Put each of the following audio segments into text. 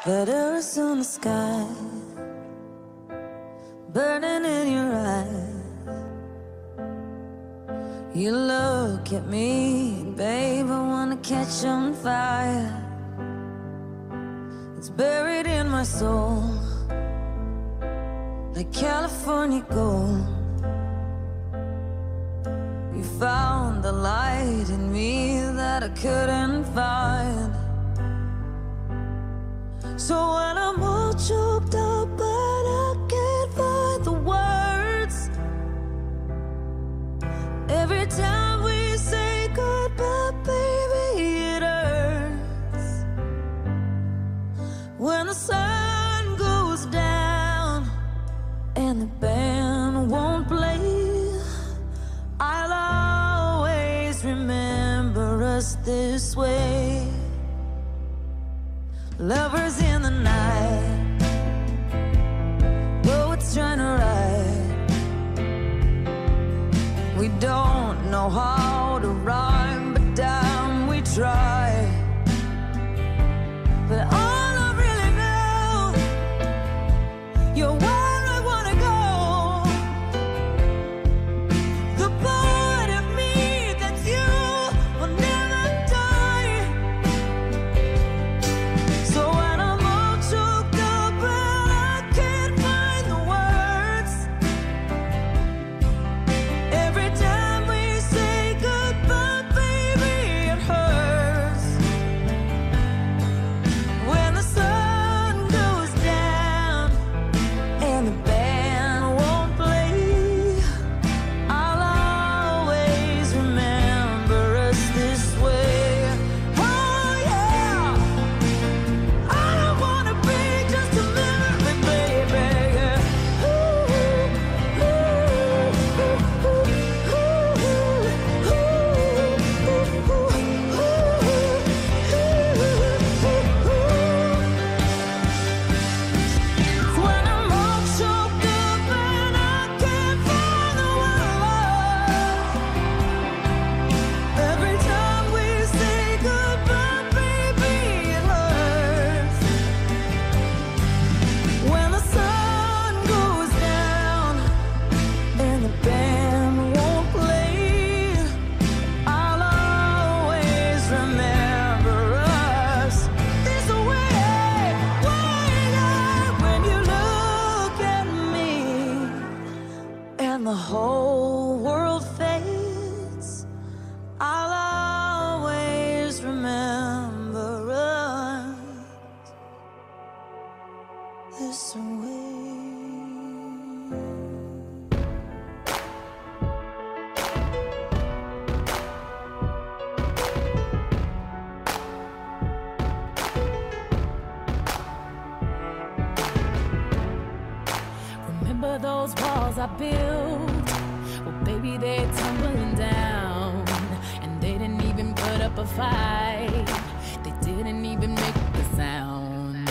Letters on the sky, burning in your eyes. You look at me, babe, I wanna catch on fire. It's buried in my soul, like California gold. You found the light in me that I couldn't find. So when I'm all choked up but I can't find the words, every time we say goodbye, baby, it hurts. When the sun goes down and the band won't play, I'll always remember us this way. Lovers in the night, poets trying to write. We don't know how to rhyme, but damn, we try. But all I really know, you're where I wanna go. The part of me that's you will never die. So when I'm all choked up and I can't find the words, every time we say goodbye, baby, it hurts. When the sun goes down and the band won't play, I'll always remember us this way. Oh yeah, I don't wanna be just a memory, baby. Ooh, ooh, ooh, when I'm all choked up and I can't find the words, every time we say goodbye, baby, it hurts. When the sun goes down and the band won't play, I'll always remember us this way. When you look at me and the whole world fades, I'll always remember us this way. Remember those walls I built? Well, baby, they're tumbling down. And they didn't even put up a fight. They didn't even make a sound.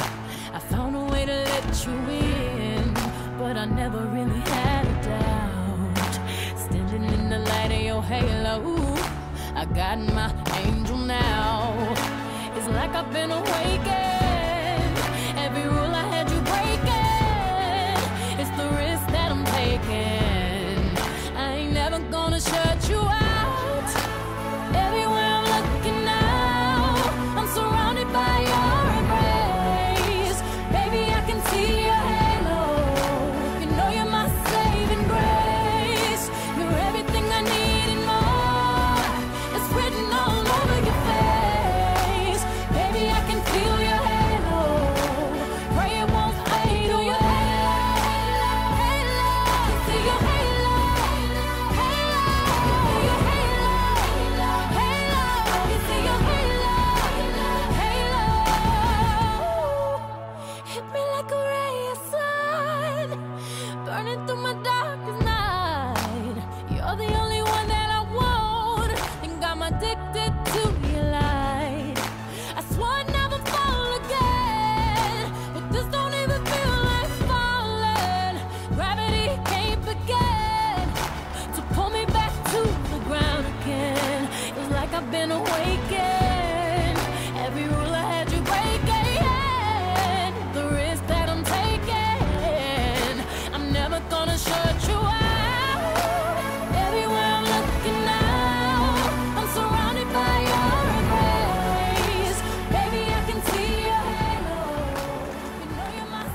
I found a way to let you in, but I never really had a doubt. Standing in the light of your halo, I got my angel now. It's like I've been awakened. Every rule I had you breaking, it's the risk that I'm taking. I ain't never gonna shut you out. Everywhere I'm looking now, I'm surrounded by your embrace. Baby, I can see your halo. You know you're my saving grace. You're everything I need and more. It's written all over your face. Baby, I can feel your halo.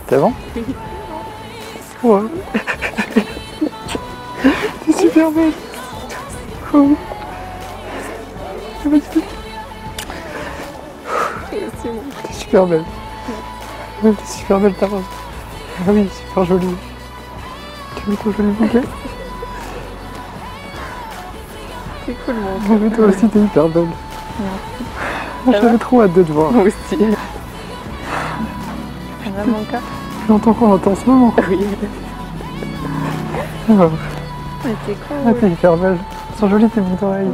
C'est bon? Oui. Ouais. T'es super belle. Oh. C'est magnifique. C'est bon. T'es super belle. Ouais, t'es super belle ta robe. Ah oui, super jolie. Tu veux ton joli bouquet? C'est cool, mon Ah oui, toi aussi t'es hyper belle. Ça J'avais va trop hâte de te voir. Moi aussi. Ça va, mon cas? Ça fait longtemps qu'on entend en ce moment. Oui. Alors, Mais c'est ah, cool. t'es hyper belle. Elles sont jolies tes boucles d'oreilles.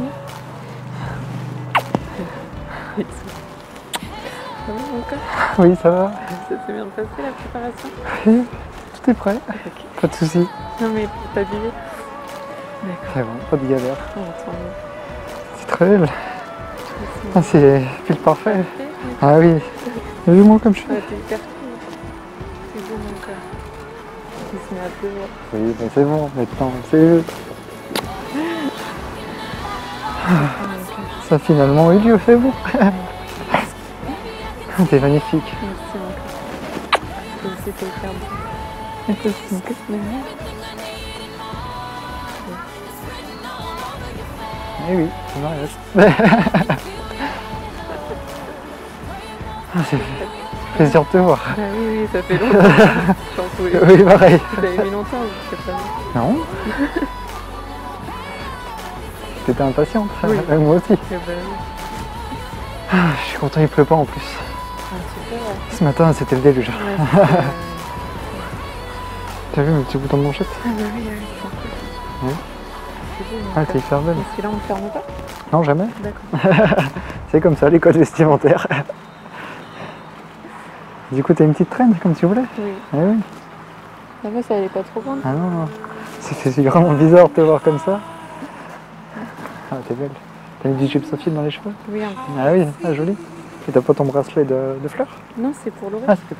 Ça va, mon cas? Oui, ça va. Ça s'est bien passé, la préparation? Oui, tout est prêt. Pas de soucis. Non, mais pour t'habiller? D'accord. C'est bon, pas de galère. On entend mieux. C'est très belle. Ah, c'est pile parfait. Ouais, Ah oui. Vu-moi comme je suis. t'es hyper cool. C'est beau, mon cas. Il se met à pleuvoir. Oui, mais c'est bon, maintenant, c'est... Ça a finalement eu lieu, c'est bon. T'es magnifique. Merci, mon cas. C'était hyper beau. Et toi aussi. Eh oui, c'est mariage. Ah, c'est plaisir de te voir. Ah oui, oui, ça fait longtemps. J'en pouvais. Oui, pareil. Vous avez mis longtemps, je sais pas. Non. T'étais impatiente. Oui. Moi aussi. Eh ben oui. Ah, je suis content, il pleut pas en plus. Ah, super. Ce matin, c'était le déluge. Ouais, super. T'as vu mes petits boutons de manchette? Ah bah oui, oui, c'est cool. Ouais. C'est beau, mon Ah, cas. t'es hyper belle. Et celui-là, on le ferme pas? Non, jamais. D'accord. C'est comme ça, l'école vestimentaire. Du coup, t'as une petite traîne comme tu voulais? Oui. Eh oui. Ça va, ça allait pas trop loin. Ah non, non. C'est vraiment bizarre de te voir comme ça. Ah, t'es belle. T'as mis du gypsophile dans les cheveux? Oui, un peu. Ah oui, ah, joli. Et t'as pas ton bracelet de fleurs? Non, c'est pour l'oreille. Ah, c'est...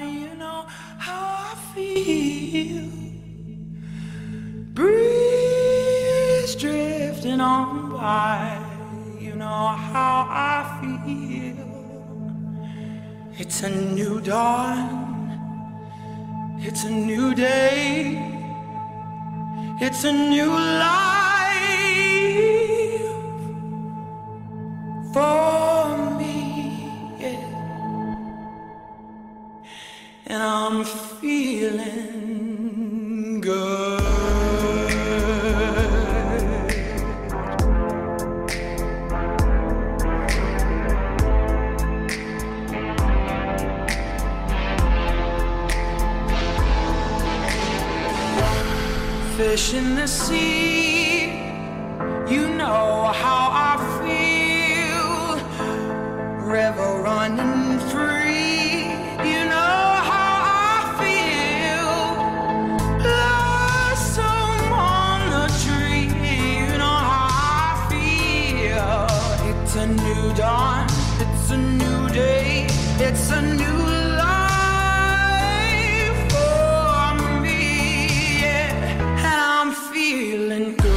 You know how I feel. Breeze drifting on by. You know how I feel. It's a new dawn. It's a new day. It's a new life for me. Yeah. And I'm feeling good. Fish in the sea, you know how I feel. River running free, you know how I feel. Blossom on the tree, you know how I feel. It's a new dawn, it's a new day, it's a new life for me, yeah. And I'm feeling good.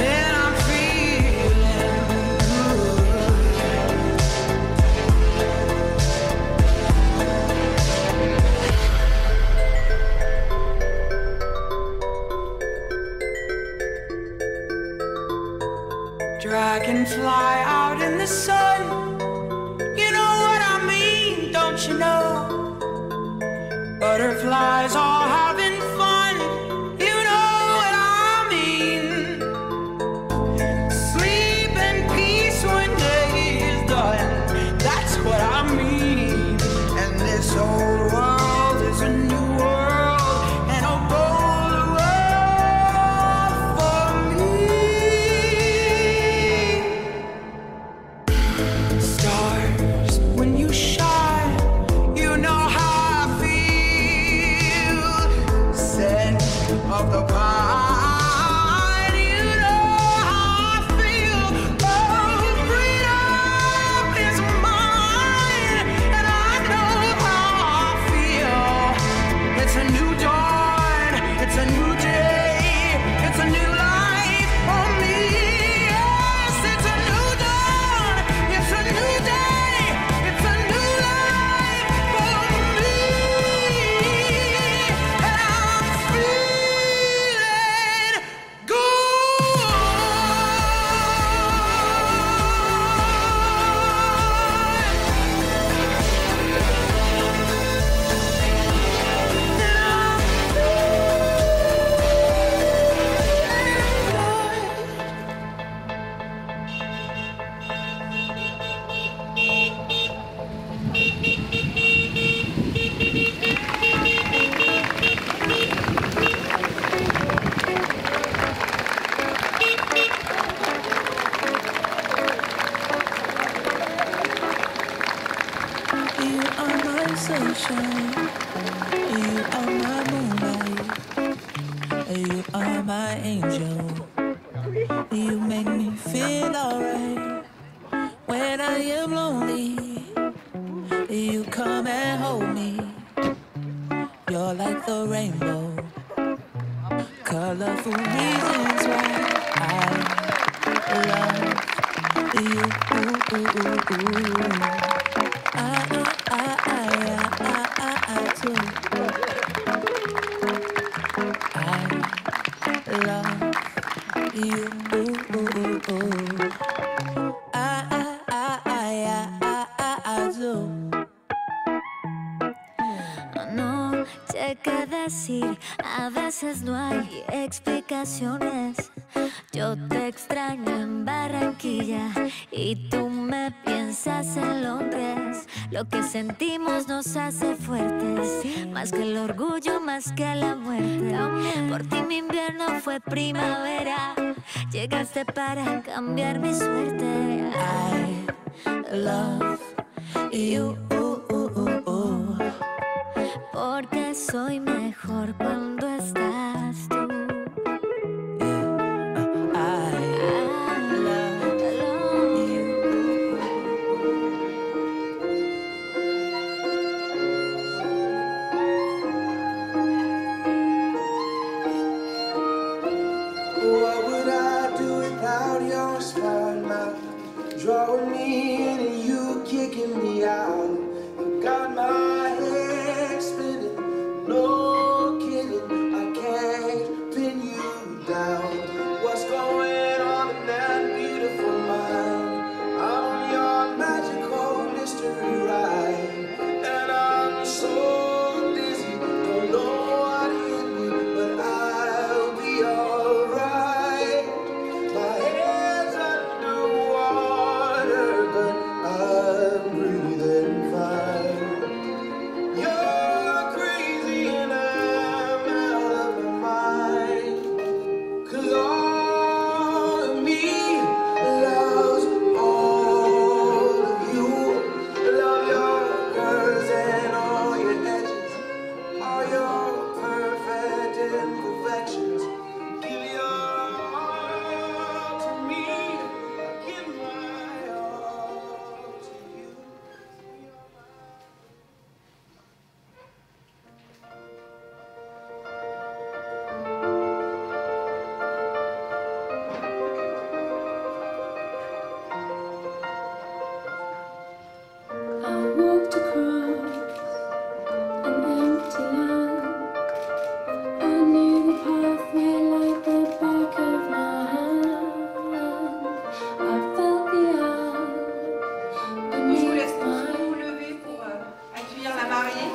And I'm feeling good. Dragonfly out in the sun, you know what I mean, don't you know? Butterflies all having fun, you know what I mean. Sleep in peace when day is done, that's what I mean. And this old world is a new world, and a bold world for me. angel. You make me feel alright when I am lonely. You come and hold me. You're like the rainbow, colorful reasons why I love you. I do. I love you. I do. No sé qué decir, a veces no hay explicaciones. Yo te extraño en Barranquilla y tú me piensas en Londres. Lo que sentimos nos hace fuertes, más que el orgullo, más que la muerte. Por ti mi invierno fue primavera, llegaste para cambiar mi suerte. I love you. Porque soy mejor cuando estás tú. What would I do without your smart mouth? Drawing me in and you kicking me out. You got my head spinning, no kidding, I can't pin you down. What's going on in that beautiful mind? I'm your magical mystery ride, and I'm so dizzy, don't know what hit me, but I'll be alright. My head's underwater, but I'm breathing fine. You're crazy and I'm out of my mind, 'cause all of me loves all of you. Love your curves and all your edges, all your perfect imperfections. Give your all to me, give my all to you. I walked across an empty land. I knew the pathway like the back of my hand. I felt the air Je vous laisse beneath tous vous my lever pour accueillir la mariée.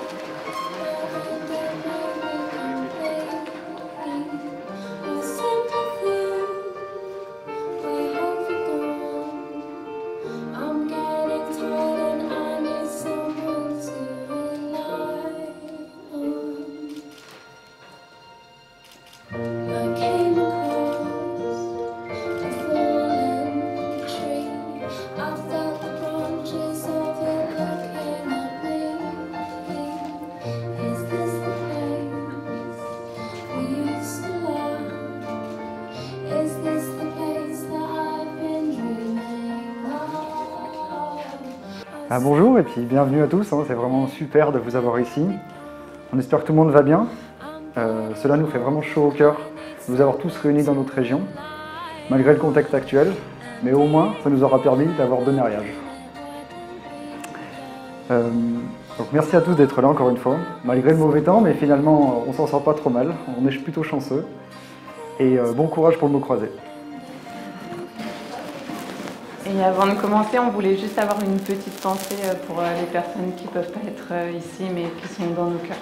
I'm getting tired and I need someone to rely on. I came across a fallen tree. I felt the branches of it looking at me. Is this the place we used to love? Is this the place that I've been dreaming of? Bonjour et puis bienvenue à tous, hein, c'est vraiment super de vous avoir ici. On espère que tout le monde va bien. Cela nous fait vraiment chaud au cœur de vous avoir tous réunis dans notre région, malgré le contexte actuel, mais au moins ça nous aura permis d'avoir 2 mariages. Donc merci à tous d'être là encore une fois, malgré le mauvais temps, mais finalement on s'en sort pas trop mal, on est plutôt chanceux. Et bon courage pour le mot croisé. Et avant de commencer, on voulait juste avoir une petite pensée pour les personnes qui ne peuvent pas être ici, mais qui sont dans nos cœurs.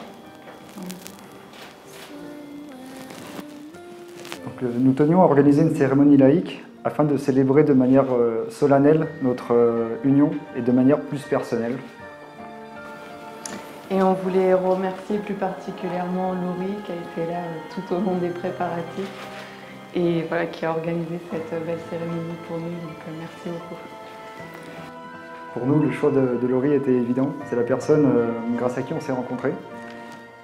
Donc, nous tenions à organiser une cérémonie laïque afin de célébrer de manière solennelle notre union et de manière plus personnelle. Et on voulait remercier plus particulièrement Laurie qui a été là tout au long des préparatifs et voilà, qui a organisé cette belle cérémonie pour nous. Donc merci beaucoup. Pour nous, le choix de Laurie était évident. C'est la personne grâce à qui on s'est rencontrés.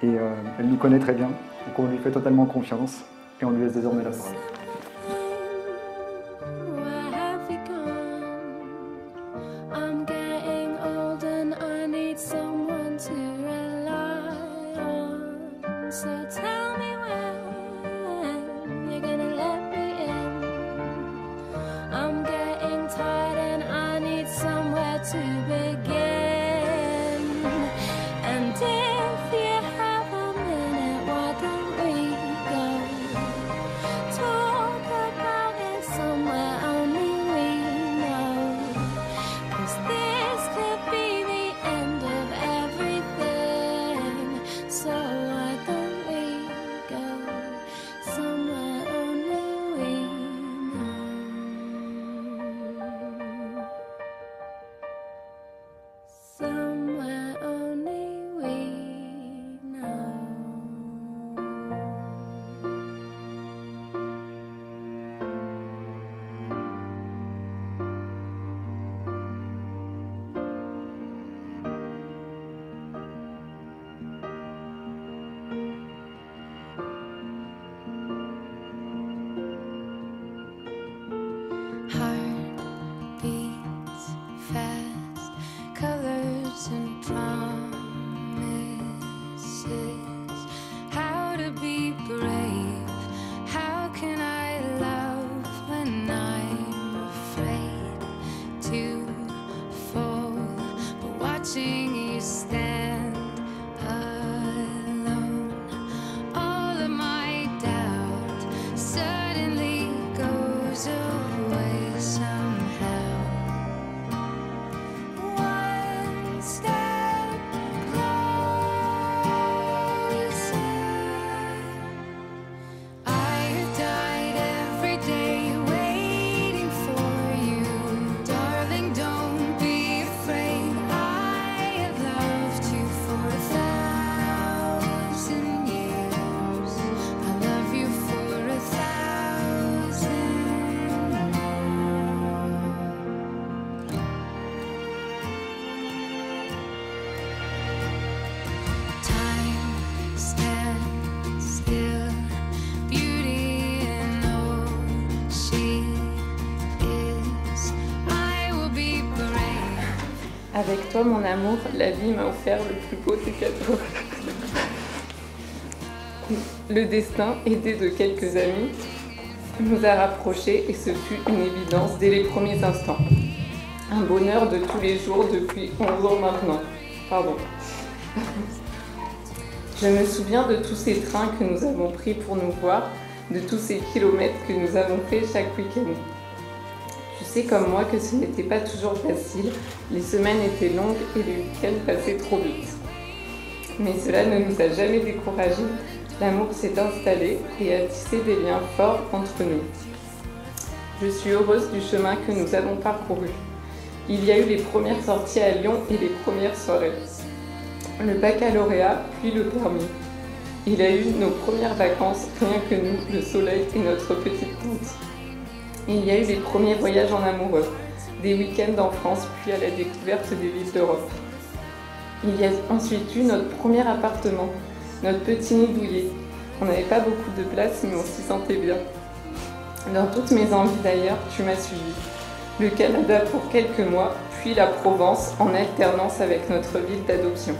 Et elle nous connaît très bien. Donc on lui fait totalement confiance et on lui laisse désormais la parole. Avec toi, mon amour, la vie m'a offert le plus beau des cadeaux. Le destin, aidé de quelques amis, nous a rapprochés et ce fut une évidence dès les premiers instants. Un bonheur de tous les jours depuis 11 ans maintenant. Pardon. Je me souviens de tous ces trains que nous avons pris pour nous voir, de tous ces kilomètres que nous avons fait chaque week-end. Tu sais comme moi que ce n'était pas toujours facile, les semaines étaient longues et les week-ends passaient trop vite. Mais cela ne nous a jamais découragés, l'amour s'est installé et a tissé des liens forts entre nous. Je suis heureuse du chemin que nous avons parcouru. Il y a eu les premières sorties à Lyon et les premières soirées. Le baccalauréat, puis le permis. Il a eu nos premières vacances, rien que nous, le soleil et notre petite tente. Il y a eu les premiers voyages en amoureux, des week-ends en France, puis à la découverte des villes d'Europe. Il y a ensuite eu notre premier appartement, notre petit nid douillet. On n'avait pas beaucoup de place, mais on s'y sentait bien. Dans toutes mes envies d'ailleurs, tu m'as suivi. Le Canada pour quelques mois, puis la Provence en alternance avec notre ville d'adoption.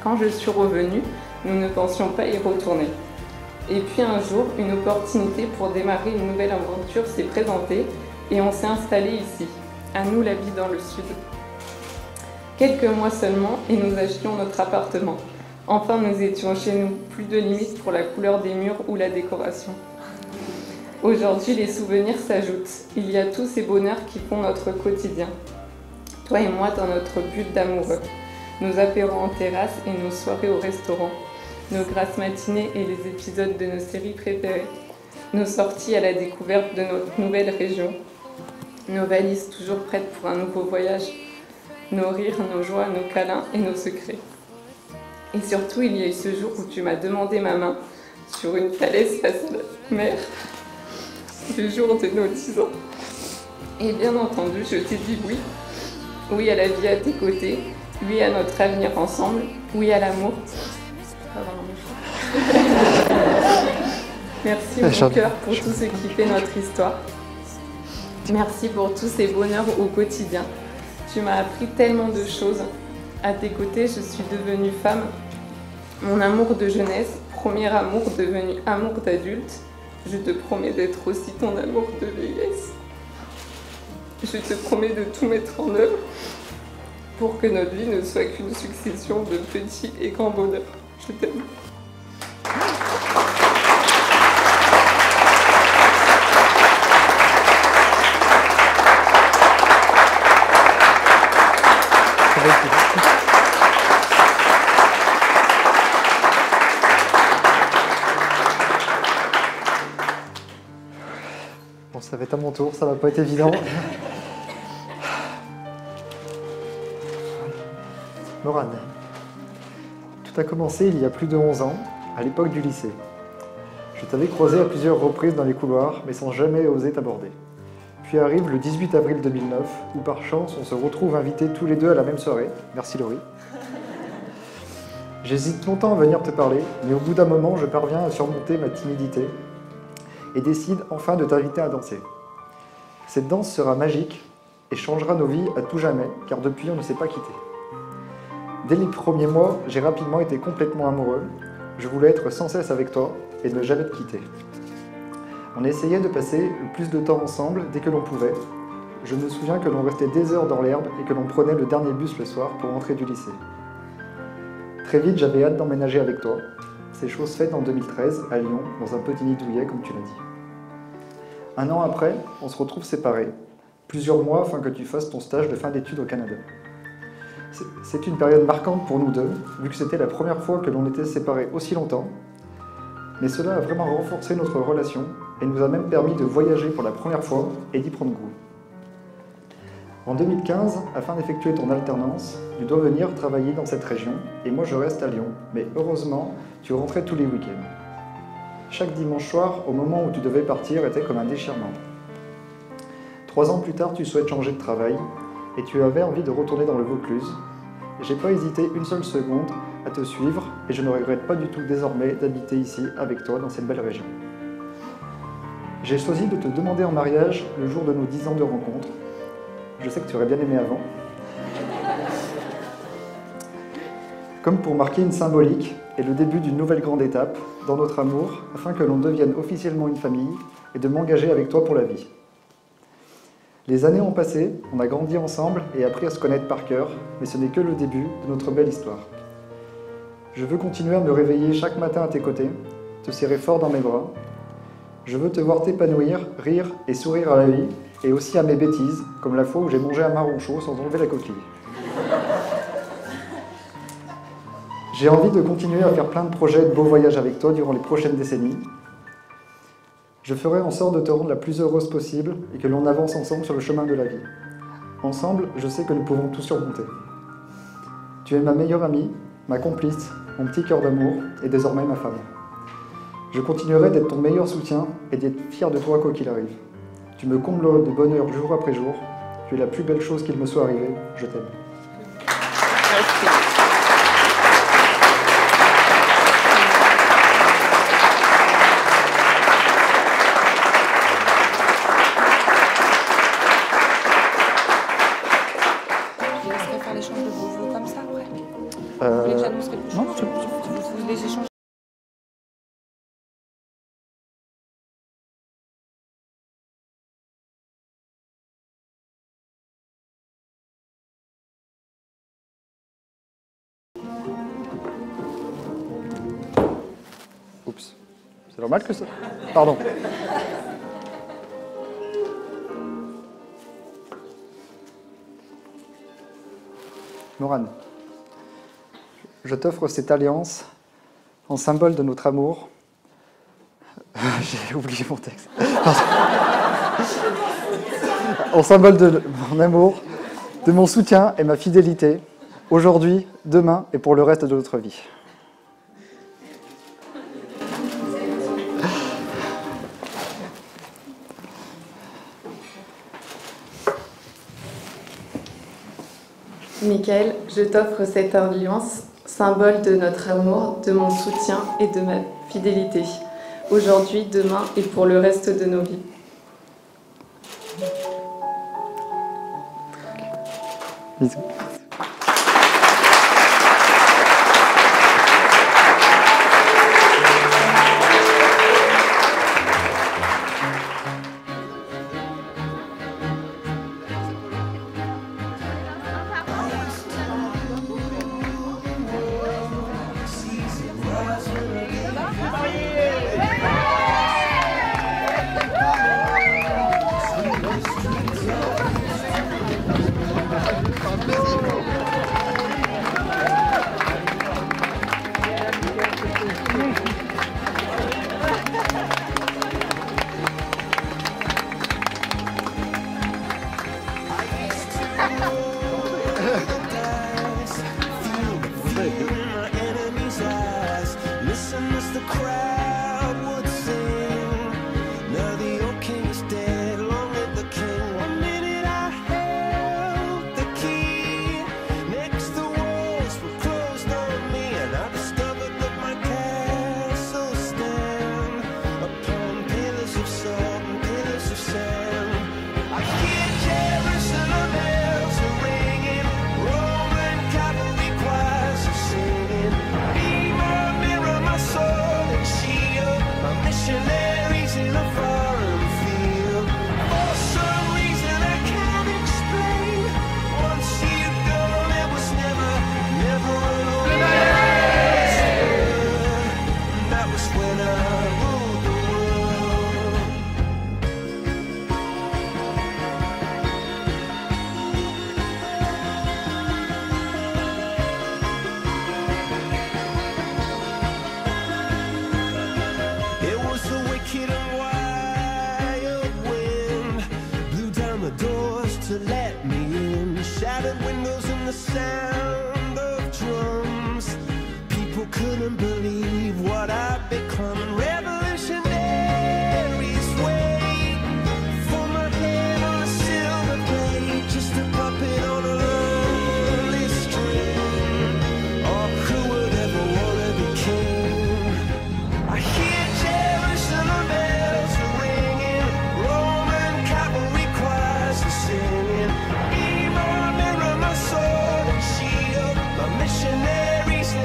Quand je suis revenue, nous ne pensions pas y retourner. Et puis un jour, une opportunité pour démarrer une nouvelle aventure s'est présentée et on s'est installé ici, à nous la vie dans le sud. Quelques mois seulement et nous achetions notre appartement. Enfin, nous étions chez nous, plus de limites pour la couleur des murs ou la décoration. Aujourd'hui, les souvenirs s'ajoutent. Il y a tous ces bonheurs qui font notre quotidien. Toi et moi dans notre bulle d'amoureux. Nos apéros en terrasse et nos soirées au restaurant. Nos grasses matinées et les épisodes de nos séries préférées. Nos sorties à la découverte de notre nouvelle région. Nos valises toujours prêtes pour un nouveau voyage. Nos rires, nos joies, nos câlins et nos secrets. Et surtout, il y a eu ce jour où tu m'as demandé ma main sur une falaise face à la mer. Le jour de nos 10 ans. Et bien entendu, je t'ai dit oui. Oui à la vie à tes côtés. Oui à notre avenir ensemble. Oui à l'amour. Merci mon cœur pour tout ce qui fait notre histoire. Merci pour tous ces bonheurs au quotidien. Tu m'as appris tellement de choses. À tes côtés, je suis devenue femme. Mon amour de jeunesse, premier amour devenu amour d'adulte. Je te promets d'être aussi ton amour de vieillesse. Je te promets de tout mettre en œuvre pour que notre vie ne soit qu'une succession de petits et grands bonheurs. Je t'aime. Bon, ça va être à mon tour, ça va pas être évident. Morane. Tout a commencé il y a plus de 11 ans, à l'époque du lycée. Je t'avais croisé à plusieurs reprises dans les couloirs, mais sans jamais oser t'aborder. Puis arrive le 18 avril 2009, où par chance on se retrouve invités tous les deux à la même soirée. Merci Laurie. J'hésite longtemps à venir te parler, mais au bout d'un moment, je parviens à surmonter ma timidité et décide enfin de t'inviter à danser. Cette danse sera magique et changera nos vies à tout jamais, car depuis on ne s'est pas quitté. Dès les premiers mois, j'ai rapidement été complètement amoureux. Je voulais être sans cesse avec toi et ne jamais te quitter. On essayait de passer le plus de temps ensemble dès que l'on pouvait. Je me souviens que l'on restait des heures dans l'herbe et que l'on prenait le dernier bus le soir pour rentrer du lycée. Très vite, j'avais hâte d'emménager avec toi. C'est chose faite en 2013, à Lyon, dans un petit nid douillet, comme tu l'as dit. Un an après, on se retrouve séparés. Plusieurs mois afin que tu fasses ton stage de fin d'études au Canada. C'est une période marquante pour nous deux, vu que c'était la première fois que l'on était séparés aussi longtemps. Mais cela a vraiment renforcé notre relation et nous a même permis de voyager pour la première fois et d'y prendre goût. En 2015, afin d'effectuer ton alternance, tu dois venir travailler dans cette région et moi je reste à Lyon. Mais heureusement, tu rentrais tous les week-ends. Chaque dimanche soir, au moment où tu devais partir, était comme un déchirement. 3 ans plus tard, tu souhaites changer de travail et tu avais envie de retourner dans le Vaucluse. J'ai pas hésité une seule seconde à te suivre et je ne regrette pas du tout désormais d'habiter ici avec toi dans cette belle région. J'ai choisi de te demander en mariage le jour de nos 10 ans de rencontre. Je sais que tu aurais bien aimé avant. comme pour marquer une symbolique et le début d'une nouvelle grande étape dans notre amour, afin que l'on devienne officiellement une famille et de m'engager avec toi pour la vie. Les années ont passé, on a grandi ensemble et appris à se connaître par cœur, mais ce n'est que le début de notre belle histoire. Je veux continuer à me réveiller chaque matin à tes côtés, te serrer fort dans mes bras. Je veux te voir t'épanouir, rire et sourire à la vie, et aussi à mes bêtises, comme la fois où j'ai mangé un marron chaud sans enlever la coquille. J'ai envie de continuer à faire plein de projets de beaux voyages avec toi durant les prochaines décennies. Je ferai en sorte de te rendre la plus heureuse possible et que l'on avance ensemble sur le chemin de la vie. Ensemble, je sais que nous pouvons tout surmonter. Tu es ma meilleure amie, ma complice, mon petit cœur d'amour et désormais ma femme. Je continuerai d'être ton meilleur soutien et d'être fier de toi quoi qu'il arrive. Tu me combles de bonheur jour après jour. Tu es la plus belle chose qu'il me soit arrivé. Je t'aime. Merci. Je vous laisserai faire l'échange de vos vœux comme ça après. Vous voulez que j'annonce quelque chose? Non, c'est bon. Vous voulez que j'échange? Oups. C'est normal que ça... Pardon. Morane, je t'offre cette alliance en symbole de notre amour. J'ai oublié mon texte. En symbole de mon amour, de mon soutien et ma fidélité, aujourd'hui, demain et pour le reste de notre vie. Michael, je t'offre cette alliance, symbole de notre amour, de mon soutien et de ma fidélité, aujourd'hui, demain et pour le reste de nos vies. Bisous. Missionaries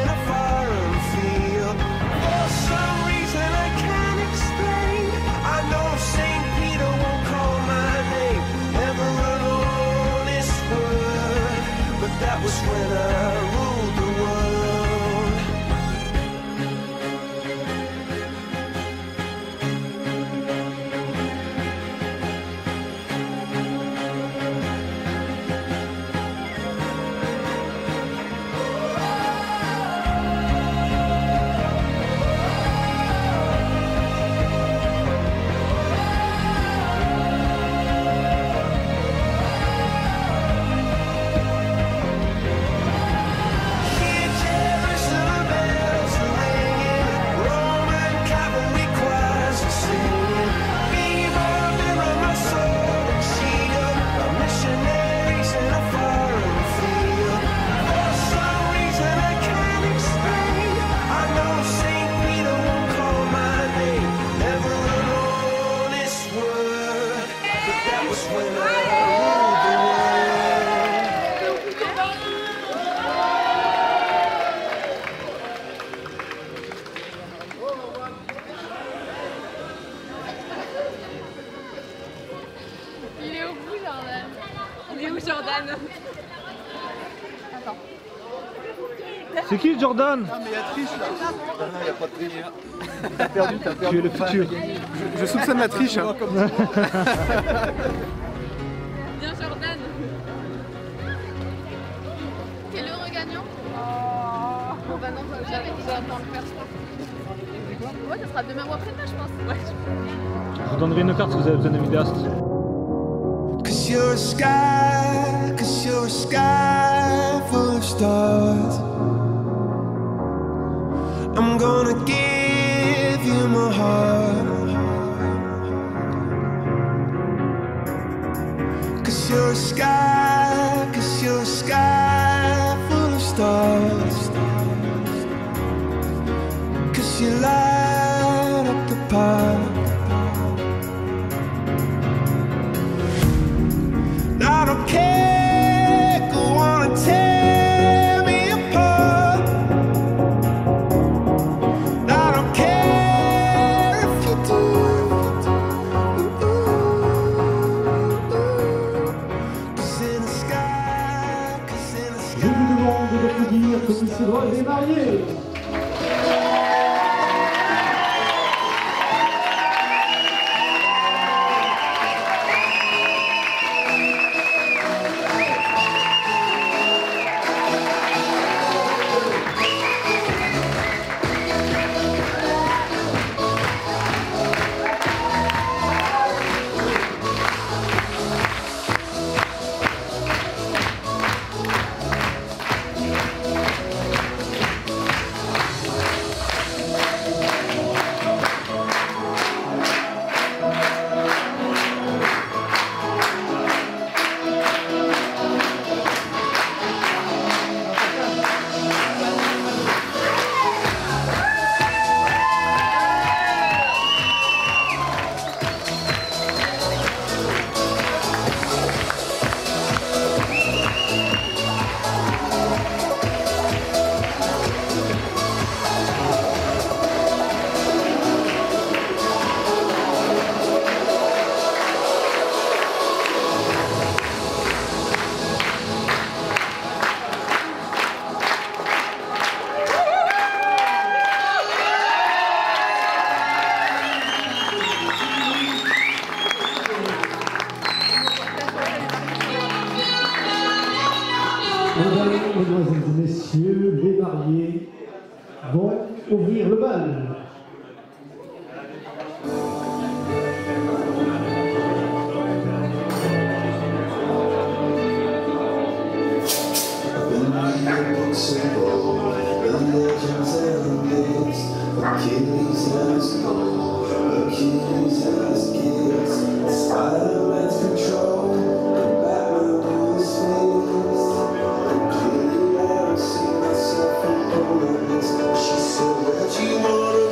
That was when I ruled the Il est où, Jordan? Il est où, Jordan? Attends. C'est qui Jordan? Ah mais il y a triche là. Non, il n'y a pas de triche. T'as perdu. Tu es le futur. Je soupçonne la triche. Hein. Viens Jordan. Quel heureux gagnant? Oh bah non, j'attends le faire. Ouais, ça sera demain ou après-demain, je pense. Ouais. Je vous donnerai une carte si vous avez besoin d'un vidéaste. Cause you're a sky full of stars. I'm gonna give you my heart. Cause you're a sky full of stars. Cause you light up the park. I don't care, go on and tear me apart. I don't care if you do. Cause in the sky, Je vous demande d'applaudir comme il se doit les mariés. Mesdames et messieurs, les mariés vont ouvrir le bal. you wanna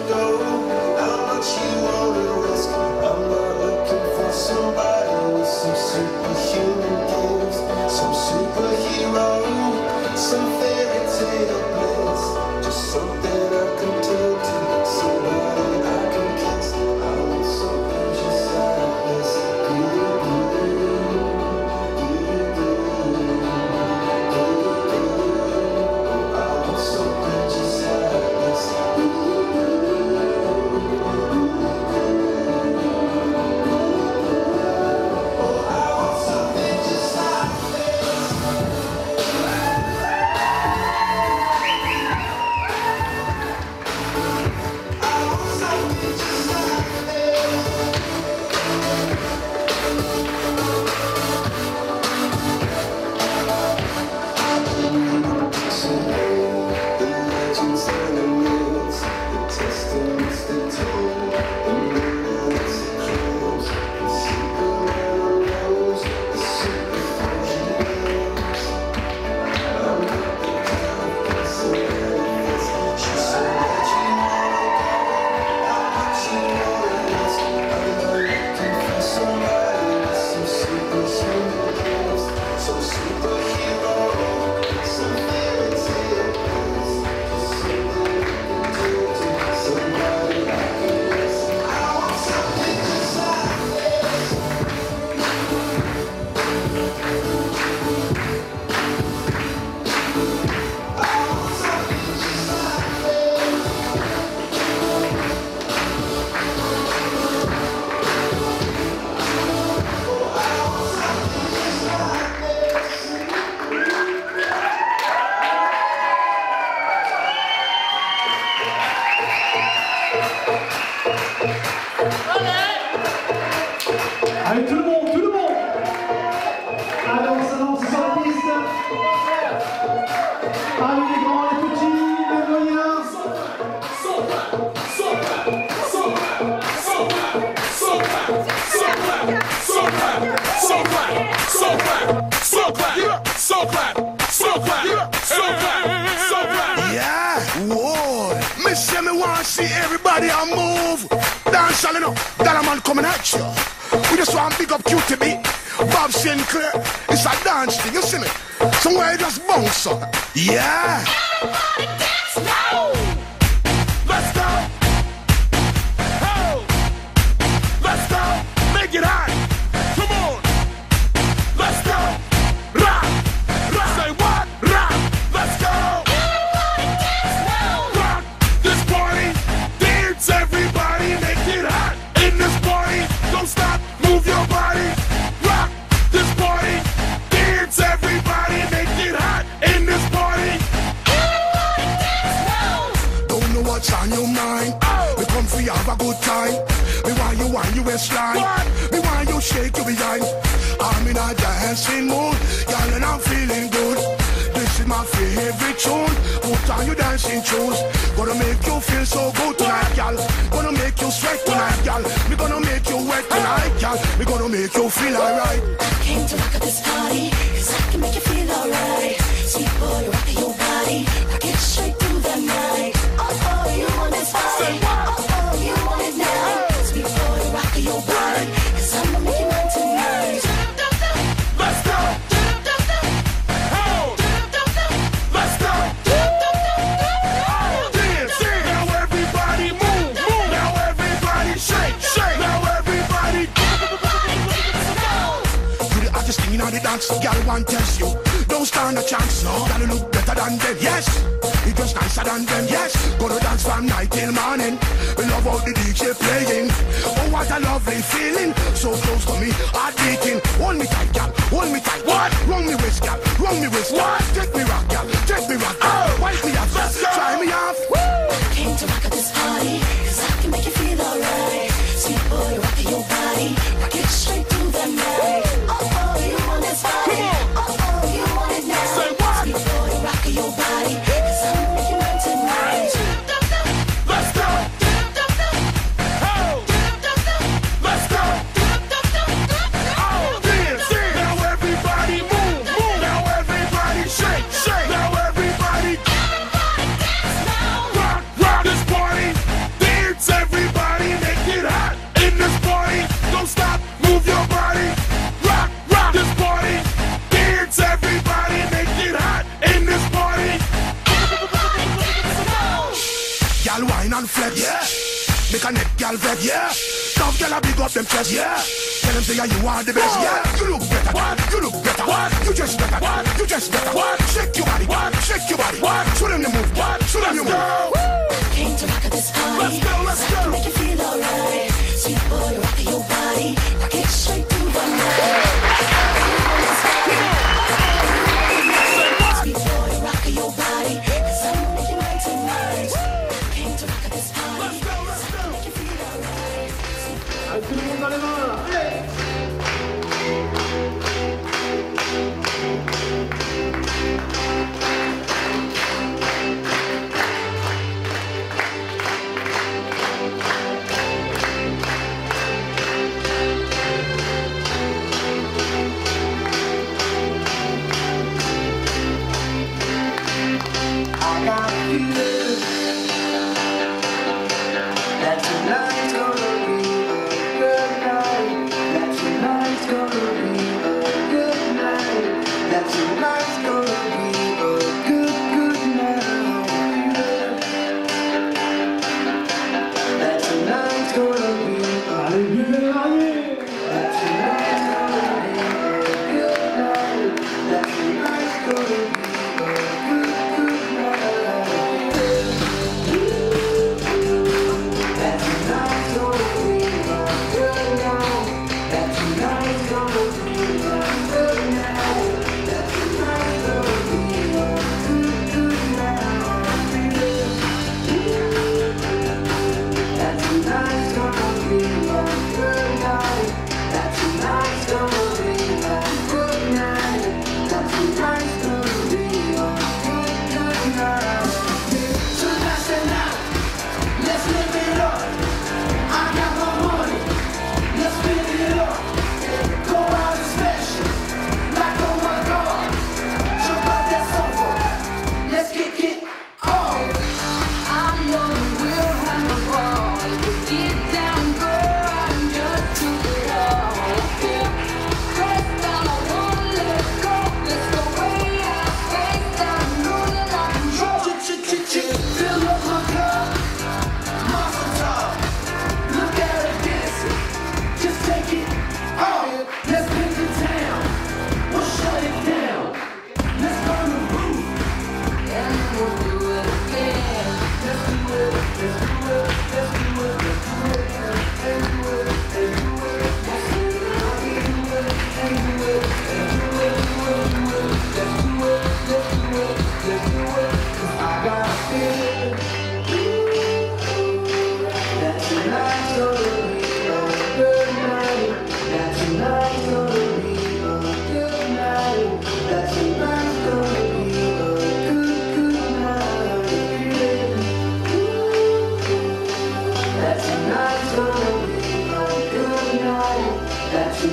Allez les grands, les petits, les moyens. Yeah, whoa. Me say me want to see everybody a move. Dance all enough, that a man coming at you. We just want to big up QTB, Bob Sinclair. It's a dance thing, you see me? Somewhere you just bounce up. Yeah. Everybody dance now. Let's go. Oh. Let's go. Make it hot. Come on. Let's go. Rock. Rock. Say what? Rock. Let's go. Everybody dance now. Rock this party. Dance everybody. Make it hot. In this party. Don't stop. Move your body. Rock this party. Dance everybody. Make it hot. In this party. Everybody dance now. Don't know what's on your mind. We come for you, have a good time. Me want you waistline. Me want you shake your behind. I'm in a dancing mood, girl, and I'm feeling good. This is my favorite tune. Put on your dancing shoes. Gonna make you feel so good tonight, girl. Gonna make you sweat tonight, girl. Me gonna make you wet tonight, girl. Me gonna make you feel alright. I came to rock at this party, 'cause I can make you feel alright. Sweet boy, rock your body, rock it straight through the night. Oh, you want this party? Oh, you want it now? Sweet boy, rock your body, 'cause I'ma make you mine tonight. Let's go. Oh. Let's go. Dance. Now everybody move. Now everybody shake. Now everybody. You the hottest thing in the dance, girl. One tells you, don't stand a chance. No, gotta look better than them. Yes, it was nicer than them. Yes, gonna dance from night till morning. We love how the DJ playing. Oh, what a lovely feeling. So close to me, heart beating. Hold me tight, girl. Hold me tight. What? Wrong me waist, girl. Wrong me waist. What? Take me rock, girl. Take me rock. Oh, wipe me off. Let's go. Try me off. I came to rock at this party, 'cause I can make you feel alright. Sweet boy, rock your body, rock it straight through the night. Oh, you want this party? Oh, you want it now? Say what? Sweet boy, rock your body, 'cause I'ma make you mine tonight. Let's go. Oh. Let's go. Oh, dance. Now everybody move. Now everybody shake. Now everybody. Dance now. Rock this party. Dance everybody. Make it hot. In this party. Don't stop. Move your body. Rock this party. Dance everybody. Make it hot. In this party. Y'all wine and flex. Yeah. Make a neck y'all vex. Yeah. Some y'all a big up them chest. Yeah. Tell them say you are the best. Yeah. You look better. What? You look better. What? You just better. What? You just better. What? Shake your body. What? Shake your body. What? Show them the move. What? Show them the move. Came to rock at this party. Let's go. Let's I can go. make you feel alright. Sweet boy, rock your body, rock it straight through the night. Sweet boy, rock your body, 'cause I'ma make you mine tonight. Came to rock at this party, 'cause I can make you feel alright. Avec tout le monde dans les mains là. Allez.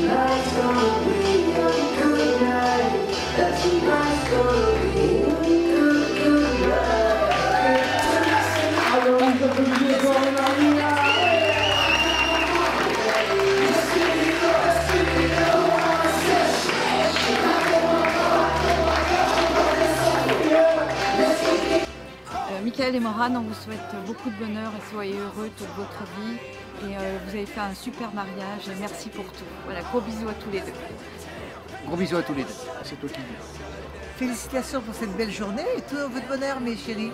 Tonight's gonna be a good night. That tonight's gonna be a good, good night. Alors, vous applaudissez encore les mariés. Michael et Morane, on vous souhaite beaucoup de bonheur et soyez heureux toute votre vie. Et vous avez fait un super mariage et merci pour tout. Voilà, gros bisous à tous les deux. Gros bisous à tous les deux. C'est toi qui dis. Félicitations pour cette belle journée et tout votre bonheur, mes chéris.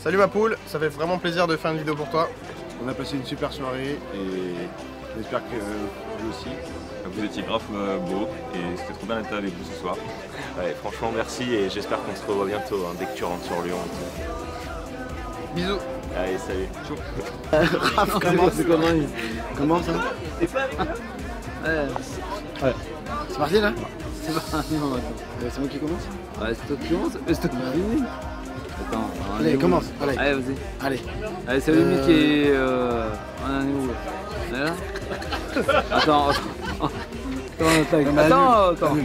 Salut ma poule, ça fait vraiment plaisir de faire une vidéo pour toi. On a passé une super soirée et j'espère que vous aussi. Vous étiez grave beau et c'était trop bien d'être avec vous ce soir. Ouais, franchement merci et j'espère qu'on se revoit bientôt dès que tu rentres sur Lyon. Bisous. Allez, salut. Ciao. Comment ça? Ouais. C'est parti là? C'est parti. C'est moi qui commence? Ouais, c'est toi qui commence? C'est toi qui finis. Attends. Allez, commence. Allez, vas-y. Allez. Allez, salut Mickey. On en est où là? On est là? Attends.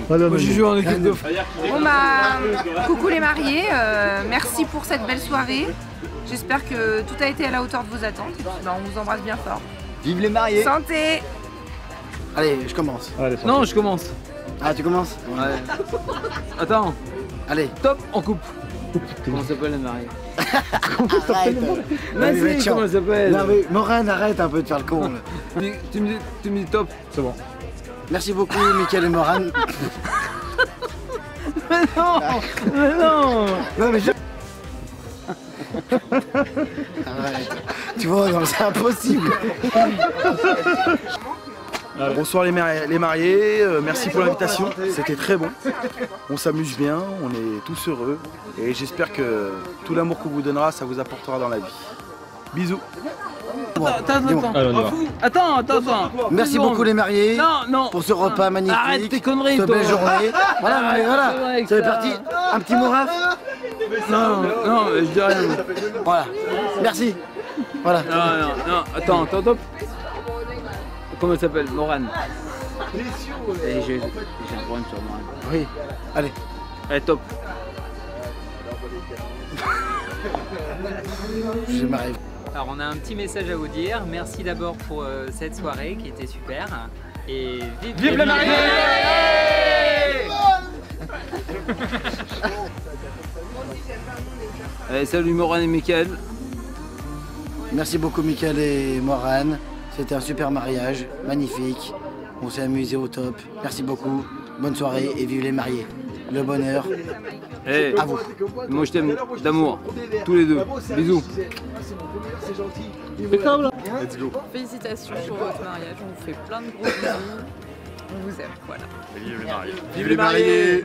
Moi, je joue en équipe de foot. Bon bah, coucou les mariés, merci pour cette belle soirée. J'espère que tout a été à la hauteur de vos attentes. On vous embrasse bien fort. Vive les mariés. Santé. Allez, je commence. Allez, non, je commence. Ah, tu commences? Ouais. Attends. Allez. Top, on coupe. Comment s'appelle les mariés? Arrête. Vas-y, comment ça s'appelle? Non mais Morane, arrête un peu de faire le con. Tu me dis top. C'est bon. Merci beaucoup, Michael et Morane. Mais non. Non mais arrête. Tu vois, c'est impossible. Bonsoir les mariés, merci pour l'invitation, c'était très bon. On s'amuse bien, on est tous heureux et j'espère que tout l'amour qu'on vous donnera, ça vous apportera dans la vie. Bisous. Attends. Merci beaucoup les mariés pour ce repas magnifique. Arrête tes conneries, cette belle journée. Voilà, c'est parti. Un petit mot Raph. Non, je dis rien. Voilà, merci. Voilà. Non, attends, top. Comment elle s'appelle? Morane. J'ai un problème sur Morane. Oui, allez. Allez, top. Je m'arrive. Alors on a un petit message à vous dire. Merci d'abord pour cette soirée qui était super. Et vive le marié! Allez, salut Morane et Michael. Merci beaucoup Michael et Morane. C'était un super mariage, magnifique. On s'est amusé au top. Merci beaucoup. Bonne soirée et vive les mariés. Le bonheur. Hey, à vous. Moi je t'aime d'amour. Tous les deux. Bisous. Let's go. Félicitations sur votre mariage. On vous fait plein de gros bisous. On vous aime. Voilà. Vive les mariés. Vive les mariés.